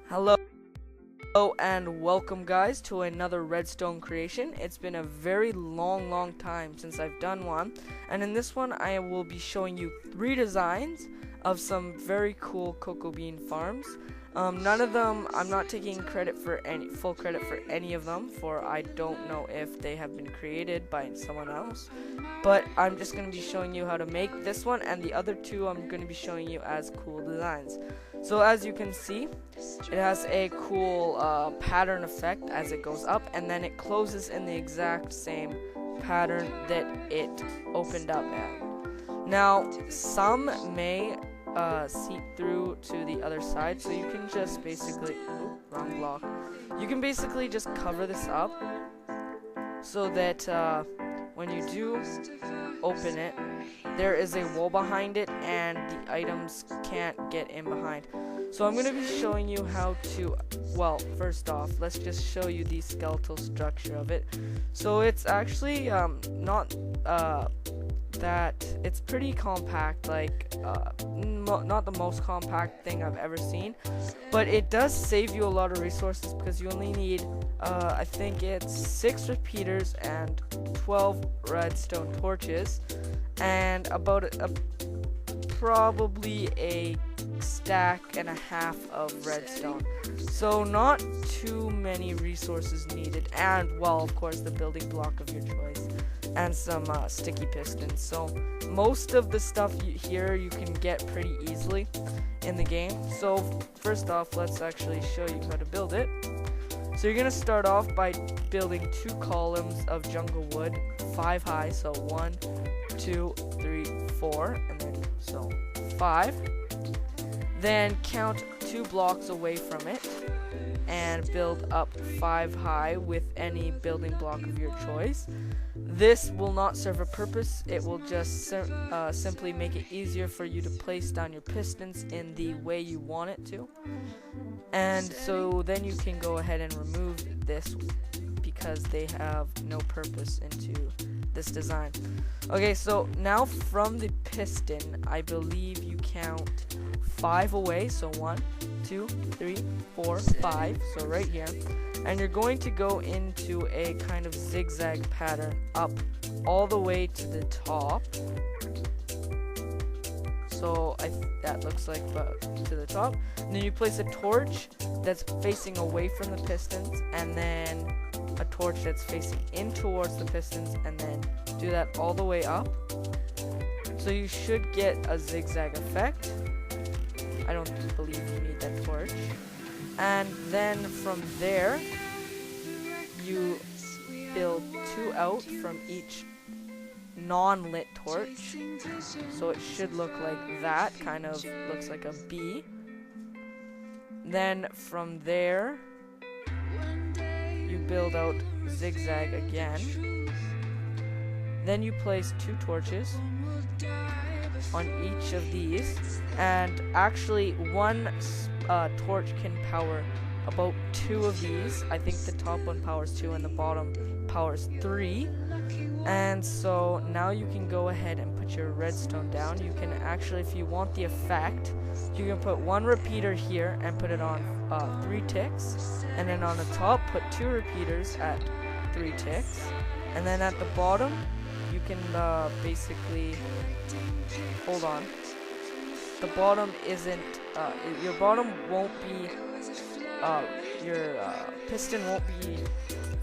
Hello and welcome guys to another redstone creation. It's been a very long time since I've done one, and in this one I will be showing you 3 designs of some very cool cocoa bean farms. None of them, I'm not taking full credit for any of them, for I don't know if they have been created by someone else, but I'm just going to be showing you how to make this one, and the other 2 I'm going to be showing you as cool designs. So as you can see, it has a cool pattern effect as it goes up, and then it closes in the exact same pattern that it opened up at. Now, some may seep through to the other side, so you can just basically, wrong block, you can basically just cover this up so that when you do open it, there is a wall behind it and the items can't get in behind. So I'm going to be showing you how to, well, first off, let's just show you the skeletal structure of it. So it's actually not that it's pretty compact, like not the most compact thing I've ever seen, but it does save you a lot of resources because you only need I think it's 6 repeaters and 12 redstone torches and about probably a stack and a half of redstone. So not too many resources needed, and well, of course, the building block of your choice and some sticky pistons. So most of the stuff here you can get pretty easily in the game. So first off, let's actually show you how to build it. So you're gonna start off by building 2 columns of jungle wood, 5 high, so 1, 2, 3, 4, and then so 5. Then count 2 blocks away from it and build up 5 high with any building block of your choice. This will not serve a purpose, it will just simply make it easier for you to place down your pistons in the way you want it to. And so then you can go ahead and remove this because they have no purpose into this design. Okay, so now from the piston, I believe you count 5 away, so 1, 2, 3, 4, 5, so right here, and you're going to go into a kind of zigzag pattern up all the way to the top. So that looks like to the top. And then you place a torch that's facing away from the pistons, and then a torch that's facing in towards the pistons, and then do that all the way up. So you should get a zigzag effect. I don't believe you need that torch. And then from there, you build 2 out from each non-lit torch. So it should look like that, kind of looks like a B. Then from there, you build out zigzag again. Then you place 2 torches on each of these, and actually one torch can power about 2 of these. I think the top one powers 2 and the bottom powers 3. And so now you can go ahead and put your redstone down. You can actually, if you want the effect, you can put 1 repeater here and put it on 3 ticks, and then on the top put 2 repeaters at 3 ticks, and then at the bottom you can basically, hold on, the bottom isn't, your bottom won't be, your piston won't be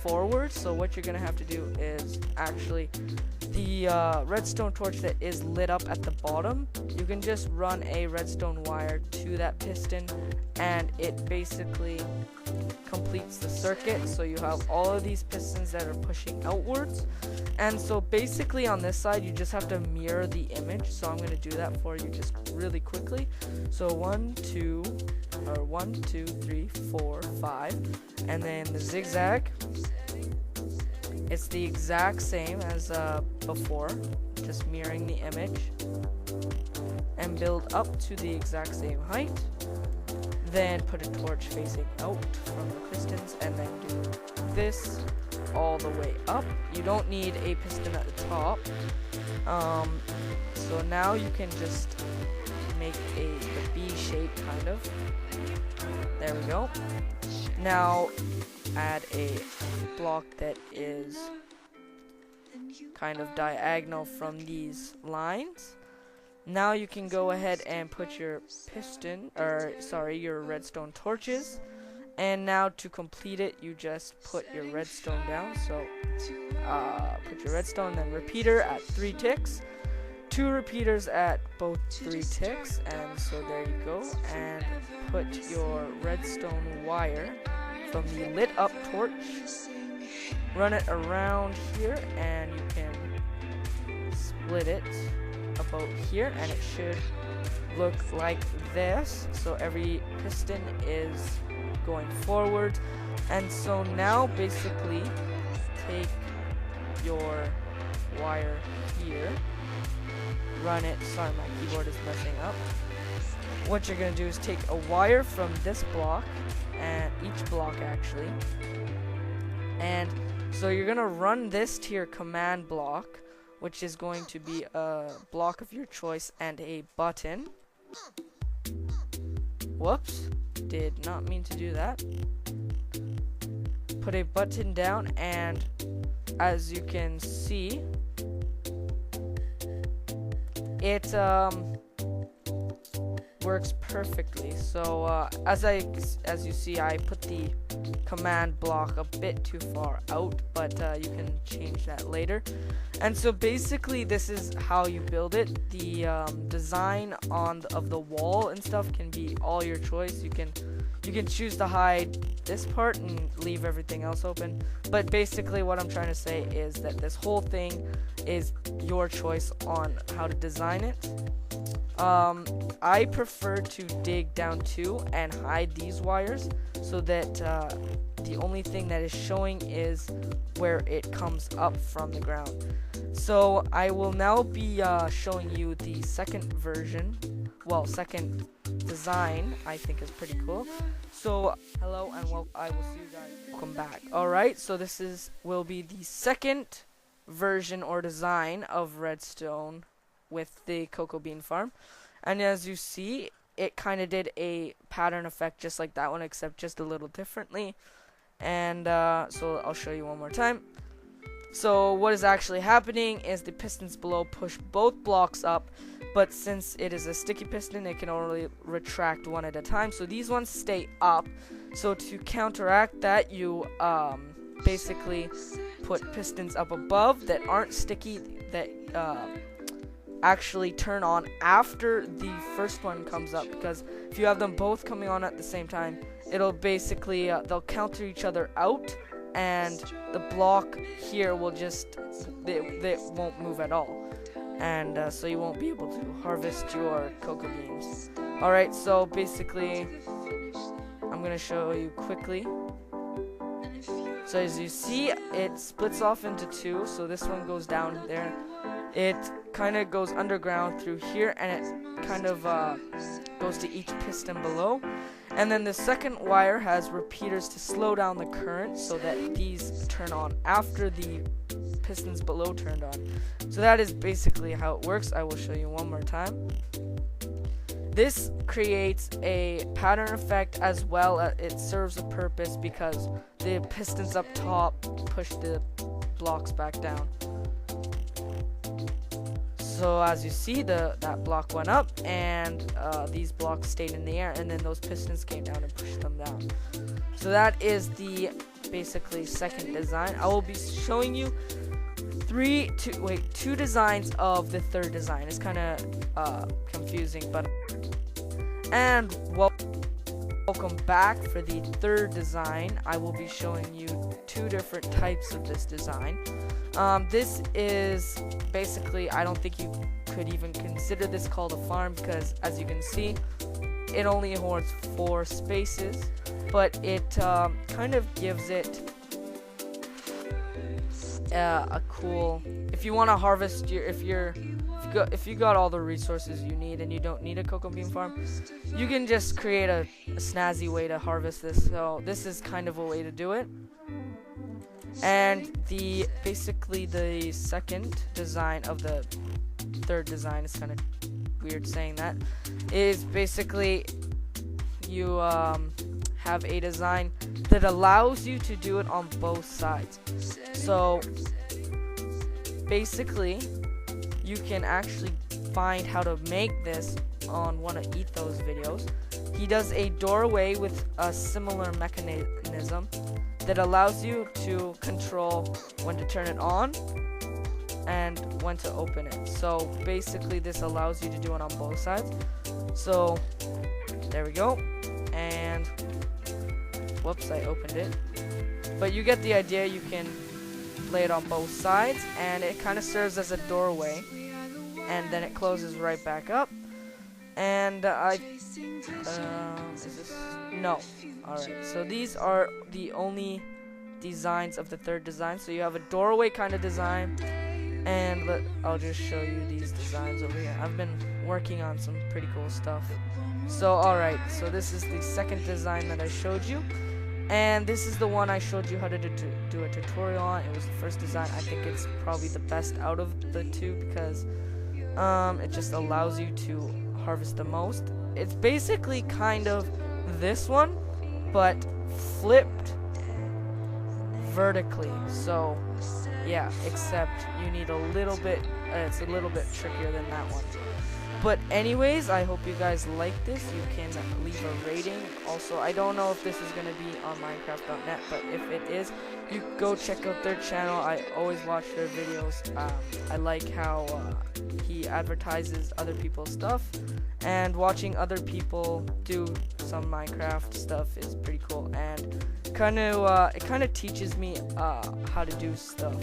forward, so what you're gonna have to do is actually the redstone torch that is lit up at the bottom, you can just run a redstone wire to that piston and it basically completes the circuit. So you have all of these pistons that are pushing outwards, and so basically on this side you just have to mirror the image. So I'm going to do that for you just really quickly. So 1, 2, 3, 4, 5, and then the zigzag, it's the exact same as before, just mirroring the image, and build up to the exact same height. Then put a torch facing out from the pistons, and then do this all the way up. You don't need a piston at the top. So now you can just make the B shape, kind of. There we go. Now add a block that is kind of diagonal from these lines. Now you can go ahead and put your your redstone torches. And now to complete it, you just put your redstone down. So put your redstone, then repeater at 3 ticks. 2 repeaters at both 3 ticks. And so there you go. And put your redstone wire from the lit up torch. Run it around here, and you can split it about here, and it should look like this. So every piston is going forward. And so now basically take your wire here, run it. Sorry, my keyboard is messing up. What you're gonna do is take a wire from this block, and each block actually, and so you're gonna run this to your command block, which is going to be a block of your choice and a button. Whoops, did not mean to do that. Put a button down, and as you can see, it works perfectly. So as you see, I put the command block a bit too far out, but you can change that later. And so basically this is how you build it. The design of the wall and stuff can be all your choice. You can choose to hide this part and leave everything else open, but basically what I'm trying to say is that this whole thing is your choice on how to design it. I prefer to dig down to and hide these wires so that the only thing that is showing is where it comes up from the ground. So I will now be showing you the second version, second design. I think is pretty cool. So hello and I will see you guys. Welcome back. Alright, so this will be the second version or design of redstone with the cocoa bean farm. And as you see, it kind of did a pattern effect just like that one, except just a little differently. And so I'll show you one more time. So what is actually happening is the pistons below push both blocks up, but since it is a sticky piston, it can only retract one at a time. So these ones stay up. So to counteract that, you basically put pistons up above that aren't sticky, that actually turn on after the first one comes up, because if you have them both coming on at the same time, it'll basically they'll counter each other out, and the block here will just they won't move at all, and so you won't be able to harvest your cocoa beans. Alright, so basically I'm gonna show you quickly. So as you see, it splits off into 2. So this one goes down there. It kind of goes underground through here, and it kind of goes to each piston below. And then the second wire has repeaters to slow down the current so that these turn on after the pistons below turned on. So that is basically how it works. I will show you one more time. This creates a pattern effect as well as it serves a purpose because the pistons up top push the blocks back down. So as you see, that block went up, and these blocks stayed in the air, and then those pistons came down and pushed them down. So that is the basically second design. I will be showing you two designs of the third design. It's kind of confusing, but and welcome back for the third design. I will be showing you 2 different types of this design. This is basically, I don't think you could even consider this called a farm, because as you can see, it only holds 4 spaces, but it kind of gives it a cool, if you want to harvest your, if you got all the resources you need and you don't need a cocoa bean farm, you can just create a snazzy way to harvest this. So this is kind of a way to do it. And basically the second design of the third design is kind of weird saying that, is basically you have a design that allows you to do it on both sides. So basically you can actually find how to make this on one of Etho's videos. He does a doorway with a similar mechanism that allows you to control when to turn it on and when to open it. So basically this allows you to do it on both sides. So there we go. And whoops, I opened it. But you get the idea. You can lay it on both sides, and it kind of serves as a doorway, and then it closes right back up. And is this? No. Alright, so these are the only designs of the third design. So you have a doorway kind of design, and I'll just show you these designs over here. I've been working on some pretty cool stuff. So alright, so this is the second design that I showed you, and this is the one I showed you how to do a tutorial on. It was the first design. I think it's probably the best out of the two because it just allows you to harvest the most. It's basically kind of this one, but flipped vertically. So yeah, except you need a little bit, it's a little bit trickier than that one. But anyways, I hope you guys like this. You can leave a rating. Also, I don't know if this is going to be on Minecraft.net, but if it is, you go check out their channel. I always watch their videos. I like how he advertises other people's stuff, and watching other people do some Minecraft stuff is pretty cool, and it kind of teaches me how to do stuff,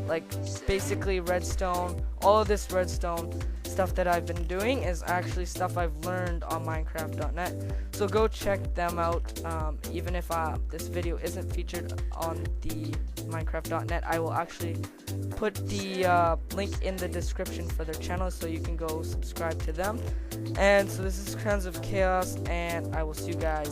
like basically redstone. All of this redstone stuff that I've been doing is actually stuff I've learned on Minecraft.net, so go check them out. Even if this video isn't featured on the Minecraft.net, I will actually put the link in the description for their channel, so you can go subscribe to them. And so this is Crowns of Chaos, and I will see you guys